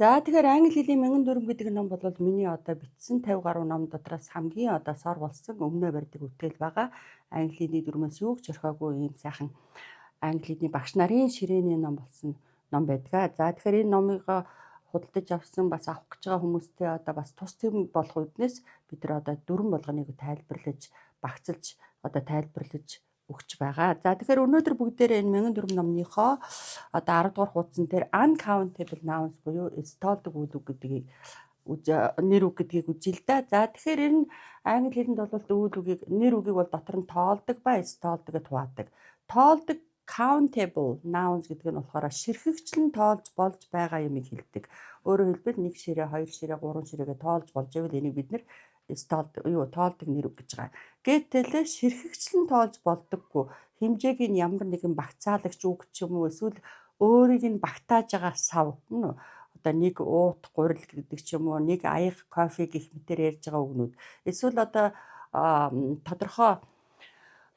За тэгэхээр англи хэлний мянган дүрм гэдэг ном бол миний одоо бичсэн 50 гаруй ном дотроос хамгийн одоо сор болсон өмнөө барьдаг үтгэл байгаа. Англи хэлний дүрмээс юу ч орхиогүй ийм сайхан англи хэлний багш нарын ширээний ном болсон ном байдаг. За тэгэхээр энэ номыг худалдаж авсан бас авах гэж байгаа хүмүүстэй одоо бас тус тэм болох үднээс бид нар одоо дүрм болгоныг тайлбарлаж багцалж одоо тайлбарлаж өгч байгаа. За тэгэхээр өнөөдөр бүгдээрээ энэ мянган дүрм номныхоо одоо 10 дугаар хуудсан дээр uncountable nouns буюу эстолдог үйл үг гэдгийг нэр үг гэдгийг үзье л да. За тэгэхээр энэ англи хэлэнд бол үйл үгийг нэр үгийг бол дотор нь тоолдог ба эстолдог гэж хуваадаг. Тоолдог countable nouns гэдэг нь болохоор ширхэгчлэн тоолж болж байгаа юмыг хэлдэг. Өөрөөр хэлбэл 1 ширээ, 2 ширээ, 3 ширээгээ тоолж болж байвал энийг бид нэр тоолдог нэр үг гэж байгаа. Гэтэл ширхэгчлэн тоолж болдоггүй хэмжээг нь ямар нэгэн багцаалагч үг ч юм уу эсвэл өөрийг нь багтааж байгаа сав одоо нэг уут гурил гэдэг ч юм уу нэг аяг кофе гэх мэтээр ярьж байгаа үгнүүд эсвэл одоо тодорхой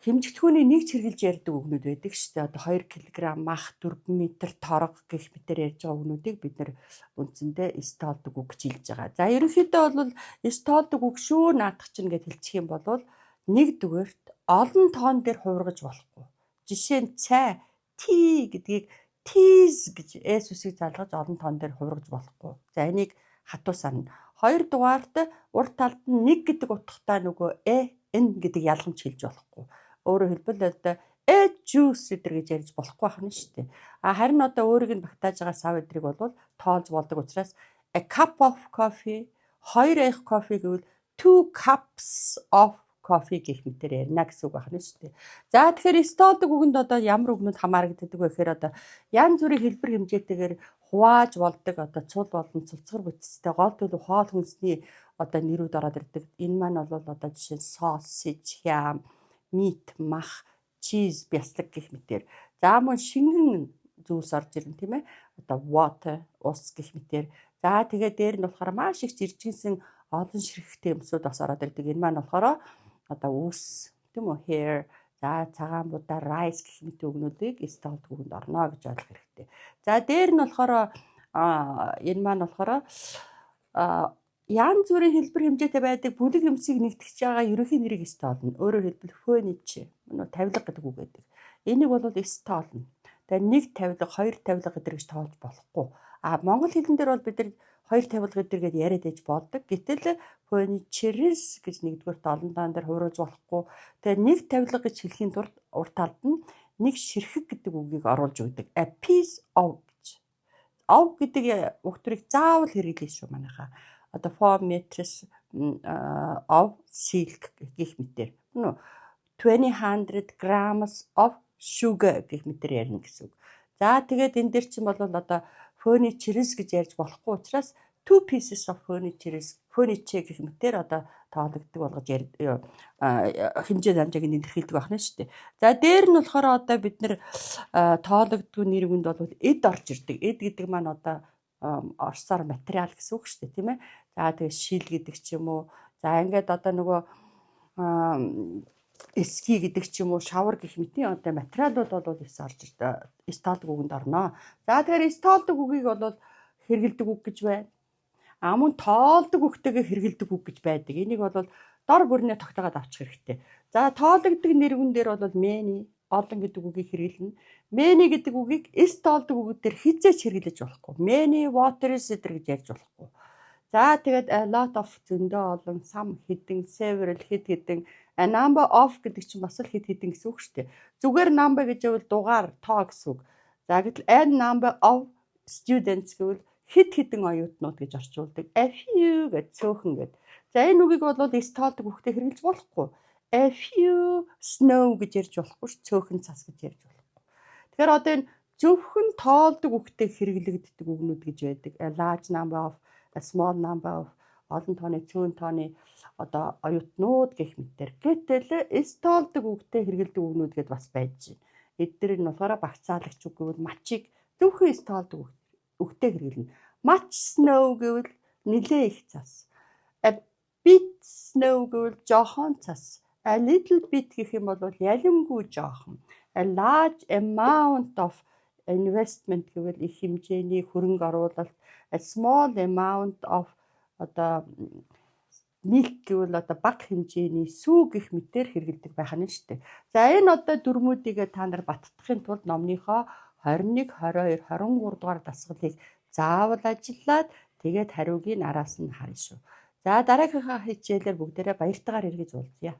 хэмжигдэхүүний нэг чиргэлж ярьдаг үгнүүд байдаг шүү дээ. Одоо 2 кг мах 4 м торго гэх мэтээр ярьж байгаа үгнүүдийг бид нэр үндсэндээ эстолдог үг гэж хэлж байгаа. За ерөнхийдөө бол эстолдог үг шүү наадах чинь гэж хэлчих юм бол нэг дүгээрт олон тоон дээр хувиргаж болохгүй. Жишээ нь цай tea гэдгийг teas гэж s үсгийг залгаж олон тоон дээр хувиргаж болохгүй. За энийг хатуу сарна. Хоёр дугаарт урт талд нь нэг гэдэг утгатай нөгөө n гэдэг ялгамж хэлж болохгүй. Өөрөөр хэлбэл одоо juice гэдэр гэж ярьж болохгүй байна шүү дээ. Харин одоо өөрийг нь багтааж байгаа сав эдрийг бол тоолж болдог учраас a cup of coffee 2 аях кофе гэвэл 2 cups of кофе гэх мэтээр ярина гэсэн үг байна шүү дээ. За тэгэхээр эстолдог үгэнд одоо ямар үгнүүд хамаарагддаг вэ гэхээр одоо янз бүрийн хэлбэр хэмжээтэйгээр хувааж болдог одоо цул болон цуцгар бүтцтэй гол төлөв хоол хүнсний одоо нэрүүд ороод ирдэг. Энэ маань бол одоо жишээ нь sausage, ham, meat, мах, cheese, бяцлаг гэх мэтээр. За мөн шингэн зүйлс орж ирнэ тийм ээ. Одоо water, ус гэх мэтээр. За тэгээд дээр нь болохоор маш их жиржигсэн олон ширхэгтэй юмсууд бас ороод ирдэг. Энэ маань болохоор одоо ус тийм үү hair за цагаан будаа rice гэх мэт үгнүүдийг эстолдог үгэнд орно гэж ойлгох хэрэгтэй. За дээр нь болохоор энэ маань болохоор янз бүрийн хэлбэр хэмжээтэй байдаг бүлэг юмсыг нэгтгэж байгаа ерөнхий нэрийг эстолно. Өөрөөр хэлбэл furniture тавилга гэдэг үг байдаг. Энийг бол эстолно. Тэгээ нэг тавилга, хоёр тавилга гэдэр гэж тоолж болохгүй. Монгол хэлэн дээр бол бид нар хоёр тавилга гэдэр гээд яриад ээж болдог. Гэтэл furnitures гэж нэгдүгээр олон таан дээр хувирж болохгүй. Тэгээ нэг тавилга гэж хэлхийн тулд урт талд нь нэг ширхэг гэдэг үгийг оруулж өгдөг. A piece of ов гэдэг үг төрийг заавал хэрэглэе шүү манайхаа. Одоо 4 meters of silk гэх мэтээр 200 grams of sugar гэх мэтээр ярина гэсэн үг. За тэгээд энэ дээр чинь бол одоо furnitures гэж ярьж болохгүй учраас 2 pieces of furniture гэх мэтээр одоо тоологддог болгож хэмжээ дамжааг нь илэрхийлдэг байна шүү дээ. За дээр нь болохоор одоо бид нэр тоологддог нэр үгэнд бол эд орж ирдэг. Эд гэдэг маань одоо орсоор материал гэсэн үг шүү дээ, тийм ээ. За тэгээ шил гэдэг ч юм уу. За ингээд одоо нөгөө эски гэдэг ч юм уу, шавар гэх мэтийн одоо материалууд бол эс орж ирдэг. Эстолдог үгэнд орно. За тэгэхээр эстолдог үгийг бол хэрэгэлдэг үг гэж байна. Мөн тоолдог үгтэйгээ хэрэгэлдэг үг гэж байдаг. Энийг бол дор бүрнээ тогтоогоод авчих хэрэгтэй. За тоологддог нэр үгэн дээр бол many олон гэдэг үгийг хэрэглэнэ. Many гэдэг үгийг эстолдог үгүүдээр хизээч хэрэглэж болохгүй. Many waters гэдэр гэж ярьж болохгүй. За тэгээд a lot of зөндөө олон, some хэдэн, several хэд хэдэн, a number of гэдэг чинь бас л хэд хэдэн гэсэн үг шүү дээ. Зүгээр number гэж байвал дугаар, тоо гэсэн үг. За гэтэл a number of students гэвэл хэд хэдэн оюутнууд гэж орчуулдаг. A few гэж цөөхөн гэд. За энэ үгийг бол эстолдог үгтэй хэрэглэж болохгүй. A few snow гэж ярьж болохгүй ш, цөөхөн цас гэж ярьж болохгүй. Тэгэхээр одоо энэ зөвхөн тоолдог үгтэй хэрэглэгддэг үгнүүд гэж байдаг. A large number of, a small number of, олон тооны, цөөн тооны одоо оюутнууд гэх мэтээр. Гэтэл эстолдог үгтэй хэрэглэдэг үгнүүд гэдээ бас байж байна. Эдгээр нь болохоор багцаалагч үг гэвэл мачиг зөвхөн эстолдог үгтэй хэрэглэнэ. Much snow гэвэл нэлээ их цас. A bit snow гэвэл жоохон цас. A little bit гэх юм бол ялимгүй жоохон. A large amount of investment гэвэл их хэмжээний хөрөнгө оруулалт, a small amount of одоо нийлт гэвэл одоо бага хэмжээний сүү гэх мэтээр хэрэгэлдэг байх нь шүү дээ. За энэ одоо дүрмүүдийг та нар баттахын тулд номныхоо 21, 22, 23 дугаар дасгалыг заавал ажиллаад тэгээд хариуг нь араас нь харна шүү. За дараагийнхаа хичээлээр бүгдээрээ баяртайгаар эргэж уулзъя.